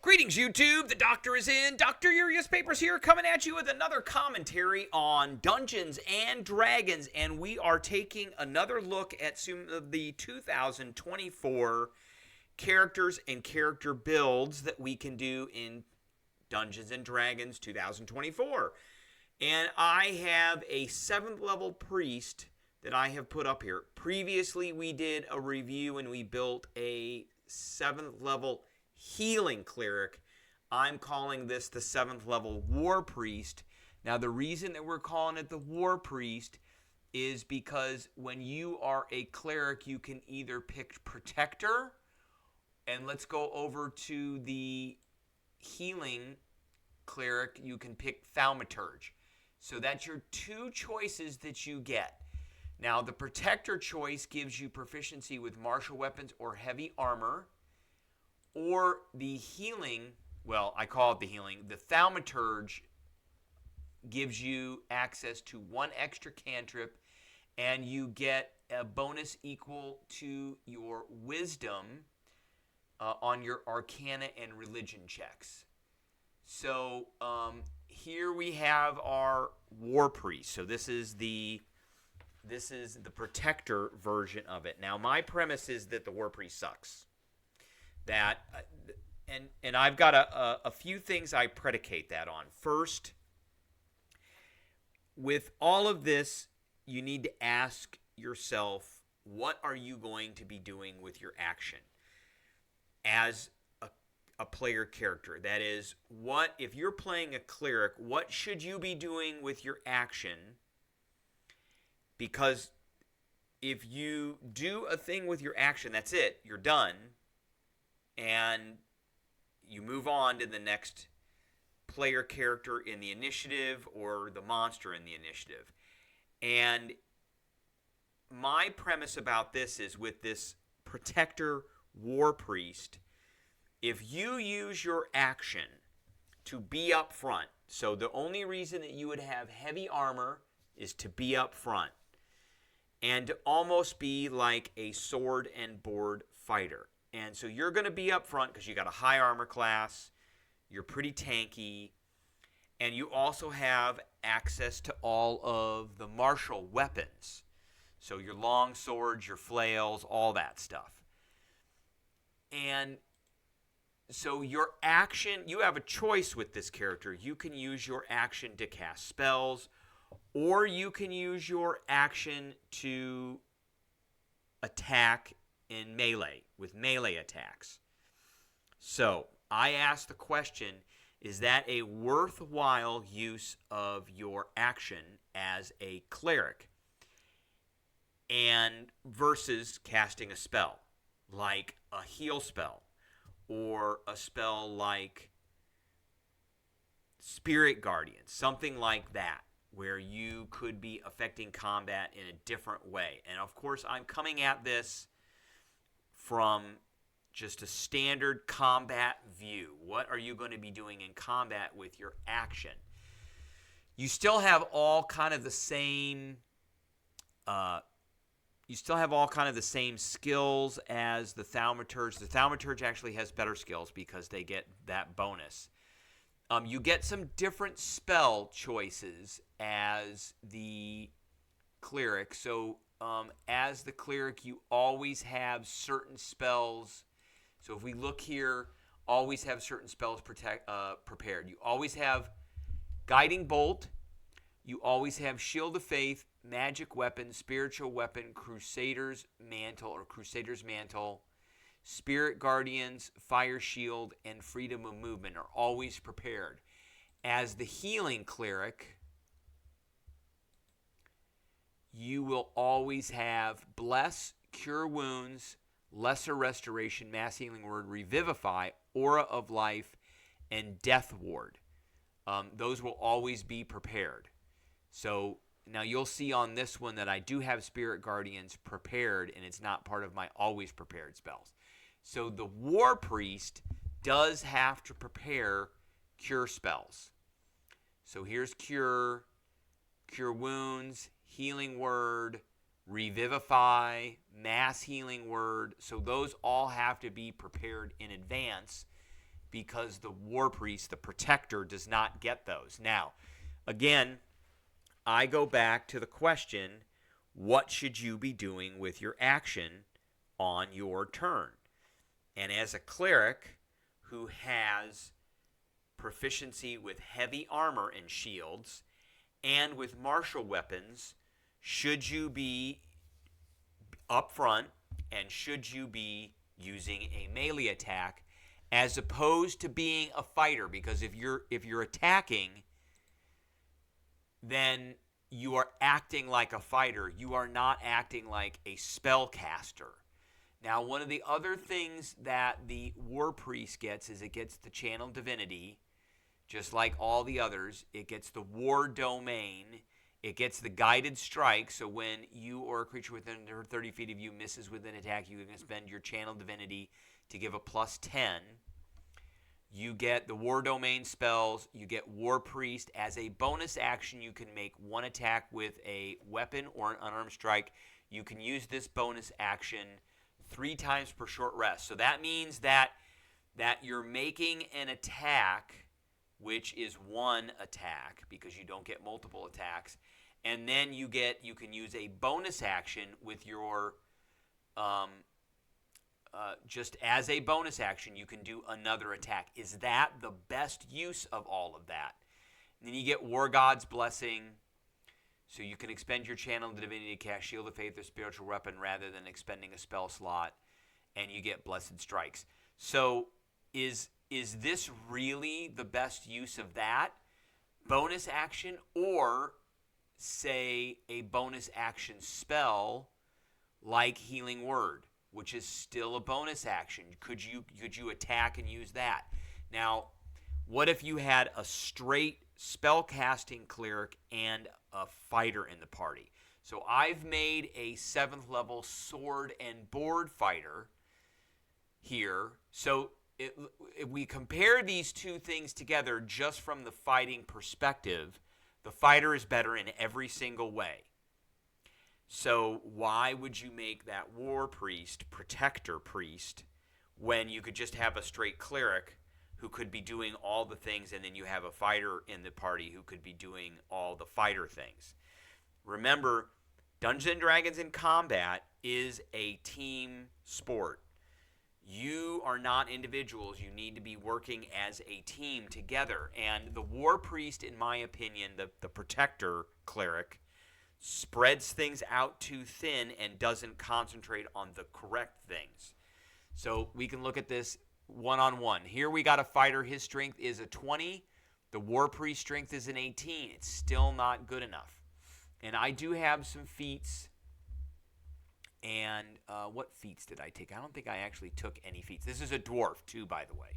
Greetings, YouTube. The Doctor is in. Dr. Urius Papers here, coming at you with another commentary on Dungeons and Dragons, and we are taking another look at some of the 2024 characters and character builds that we can do in Dungeons and Dragons 2024. And I have a 7th level priest that I have put up here. Previously, we did a review and we built a 7th level healing cleric. I'm calling this the 7th level Warpriest. Now, the reason that we're calling it the Warpriest is because when you are a cleric, you can either pick Protector, and let's go over to the healing cleric, you can pick Thaumaturge. So that's your two choices that you get. Now, the Protector choice gives you proficiency with martial weapons or heavy armor. Or the healing, well, I call it the healing. The Thaumaturge gives you access to one extra cantrip, and you get a bonus equal to your wisdom on your Arcana and Religion checks. So here we have our Warpriest. So this is the Protector version of it. Now, my premise is that the Warpriest sucks. That and I've got a few things I predicate that on. First, with all of this, you need to ask yourself, what are you going to be doing with your action as a player character? That is, what if you're playing a cleric, what should you be doing with your action? Because if you do a thing with your action, that's it, you're done. And you move on to the next player character in the initiative or the monster in the initiative. And my premise about this is, with this Protector Warpriest, if you use your action to be up front, so the only reason that you would have heavy armor is to be up front and to almost be like a sword and board fighter. And so you're going to be up front because you got a high armor class, you're pretty tanky, and you also have access to all of the martial weapons. So your long swords, your flails, all that stuff. And so your action, you have a choice with this character. You can use your action to cast spells, or you can use your action to attack in melee, with melee attacks. So I ask the question, is that a worthwhile use of your action as a cleric and versus casting a spell like a heal spell or a spell like Spirit Guardian, something like that, where you could be affecting combat in a different way. And of course, I'm coming at this from just a standard combat view. What are you going to be doing in combat with your action? You still have all kind of the same skills as the Thaumaturge. The Thaumaturge actually has better skills because they get that bonus. You get some different spell choices as the cleric. So as the cleric, you always have certain spells. So if we look here, always have certain spells prepared. You always have Guiding Bolt. You always have Shield of Faith, Magic Weapon, Spiritual Weapon, Crusader's Mantle, Spirit Guardians, Fire Shield, and Freedom of Movement are always prepared. As the healing cleric, you will always have Bless, Cure Wounds, Lesser Restoration, Mass Healing Word, Revivify, Aura of Life, and Death Ward. Those will always be prepared. So now you'll see on this one that I do have Spirit Guardians prepared, and it's not part of my always prepared spells. So the Warpriest does have to prepare cure spells. So here's Cure, Cure Wounds, Healing Word, Revivify, Mass Healing Word. So those all have to be prepared in advance because the Warpriest, the Protector, does not get those. Now, again, I go back to the question, what should you be doing with your action on your turn? And as a cleric who has proficiency with heavy armor and shields and with martial weapons, should you be up front and should you be using a melee attack as opposed to being a fighter? Because if you're attacking, then you are acting like a fighter. You are not acting like a spellcaster. Now, one of the other things that the Warpriest gets is it gets the Channel Divinity, just like all the others. It gets the War Domain. It gets the Guided Strike, so when you or a creature within 30 feet of you misses with an attack, you can spend your Channel Divinity to give a +10. You get the War Domain spells. You get Warpriest. As a bonus action, you can make one attack with a weapon or an unarmed strike. You can use this bonus action 3 times per short rest. So that means that you're making an attack, which is one attack because you don't get multiple attacks, and then you can use a bonus action with your just as a bonus action, you can do another attack. Is that the best use of all of that? And then you get War God's Blessing. So you can expend your Channel Divinity to cast Shield of Faith or Spiritual Weapon rather than expending a spell slot, and you get Blessed Strikes. So is this really the best use of that bonus action, or say a bonus action spell like Healing Word, which is still a bonus action? Could you attack and use that? Now, what if you had a straight spellcasting cleric and a fighter in the party? So I've made a 7th level sword and board fighter here. So if we compare these two things together just from the fighting perspective, the fighter is better in every single way. So why would you make that Warpriest Protector Priest when you could just have a straight cleric who could be doing all the things, and then you have a fighter in the party who could be doing all the fighter things? Remember, Dungeons & Dragons in combat is a team sport. You are not individuals. You need to be working as a team together. And the Warpriest, in my opinion, the Protector Cleric, spreads things out too thin and doesn't concentrate on the correct things. So we can look at this one-on-one. Here we got a fighter. His strength is a 20. The Warpriest strength is an 18. It's still not good enough. And I do have some feats. And what feats did I take? I don't think I actually took any feats. This is a dwarf, too, by the way.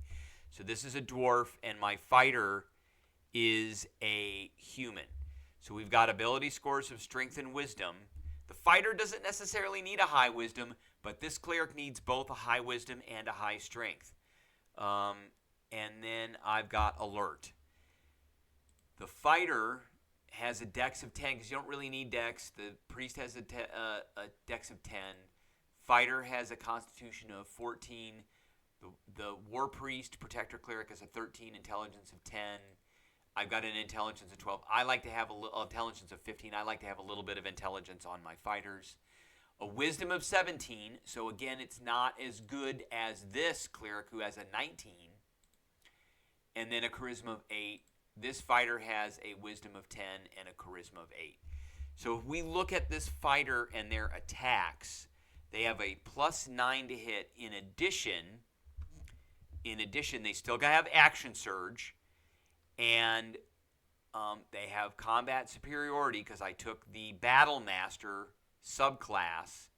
So this is a dwarf, and my fighter is a human. So we've got ability scores of strength and wisdom. The fighter doesn't necessarily need a high wisdom, but this cleric needs both a high wisdom and a high strength. And then I've got alert. The fighter has a dex of 10 because you don't really need dex. The priest has a dex of 10. Fighter has a constitution of 14. The war priest, protector cleric, has a 13, intelligence of 10. I've got an intelligence of 12. I like to have a intelligence of 15. I like to have a little bit of intelligence on my fighters. A wisdom of 17. So again, it's not as good as this cleric who has a 19. And then a charisma of 8. This fighter has a wisdom of 10 and a charisma of 8. So if we look at this fighter and their attacks, they have a +9 to hit. In addition, they still got to have action surge, and they have combat superiority because I took the Battle Master subclass.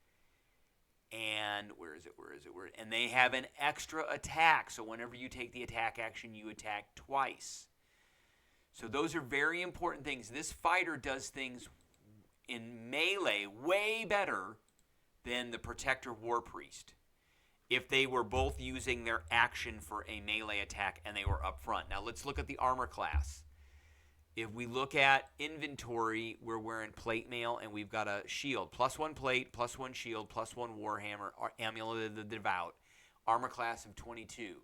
And where is it? And they have an extra attack. So whenever you take the attack action, you attack twice. So those are very important things. This fighter does things in melee way better than the Protector Warpriest if they were both using their action for a melee attack and they were up front. Now let's look at the armor class. If we look at inventory, we're wearing plate mail and we've got a shield. +1 plate, +1 shield, +1 warhammer, Amulet of the Devout. Armor class of 22.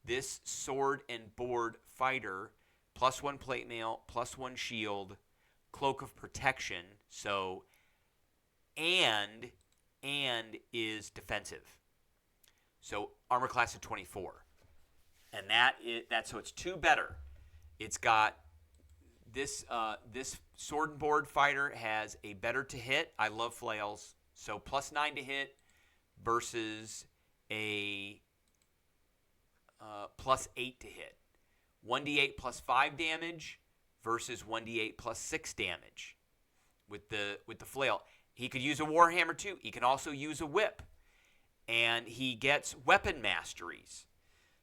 this sword and board fighter, +1 plate mail, +1 shield, cloak of protection, so and is defensive. So armor class of 24. And that's so it's 2 better. It's got this sword and board fighter has a better to hit. I love flails. So +9 to hit versus a +8 to hit. 1d8 +5 damage versus 1d8 +6 damage with the flail. He could use a warhammer too. He can also use a whip. And he gets weapon masteries.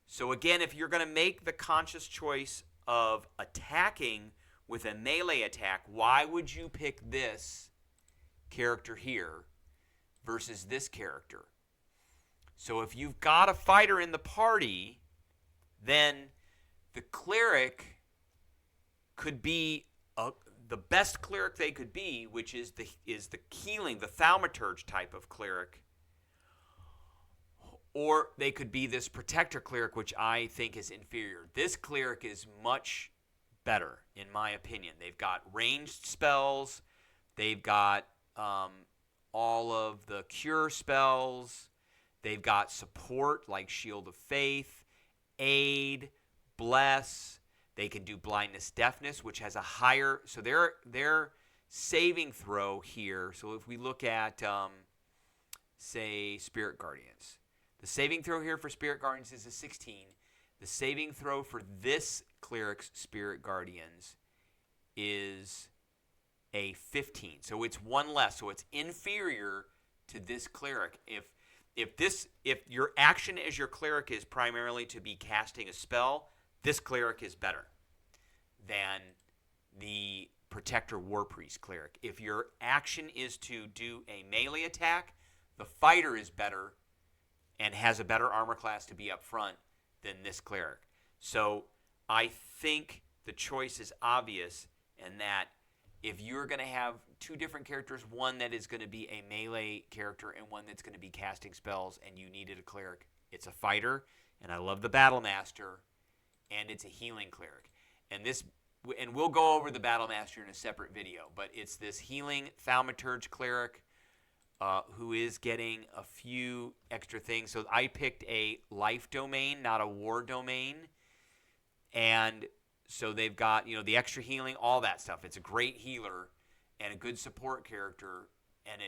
So again, if you're going to make the conscious choice of attacking with a melee attack, why would you pick this character here versus this character? So if you've got a fighter in the party, then the cleric could be the best cleric they could be, which is the healing, the thaumaturge type of cleric. Or they could be this Protector Cleric, which I think is inferior. This cleric is much better, in my opinion. They've got ranged spells. They've got all of the cure spells. They've got support like Shield of Faith, Aid, Bless. They can do Blindness, Deafness, which has a higher... So their saving throw here... So if we look at, say, Spirit Guardians... The saving throw here for Spirit Guardians is a 16. The saving throw for this cleric's Spirit Guardians is a 15. So it's 1 less. So it's inferior to this cleric. If your action as your cleric is primarily to be casting a spell, this cleric is better than the Protector Warpriest cleric. If your action is to do a melee attack, the fighter is better and has a better armor class to be up front than this cleric. So I think the choice is obvious in that if you're going to have 2 different characters, one that is going to be a melee character and one that's going to be casting spells, and you needed a cleric, it's a fighter, and I love the Battle Master, and it's a healing cleric. And we'll go over the Battle Master in a separate video, but it's this healing thaumaturge cleric who is getting a few extra things. So I picked a life domain, not a war domain. And so they've got, the extra healing, all that stuff. It's a great healer and a good support character. And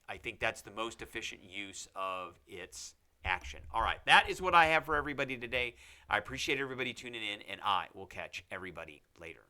I think that's the most efficient use of its action. All right, that is what I have for everybody today. I appreciate everybody tuning in, and I will catch everybody later.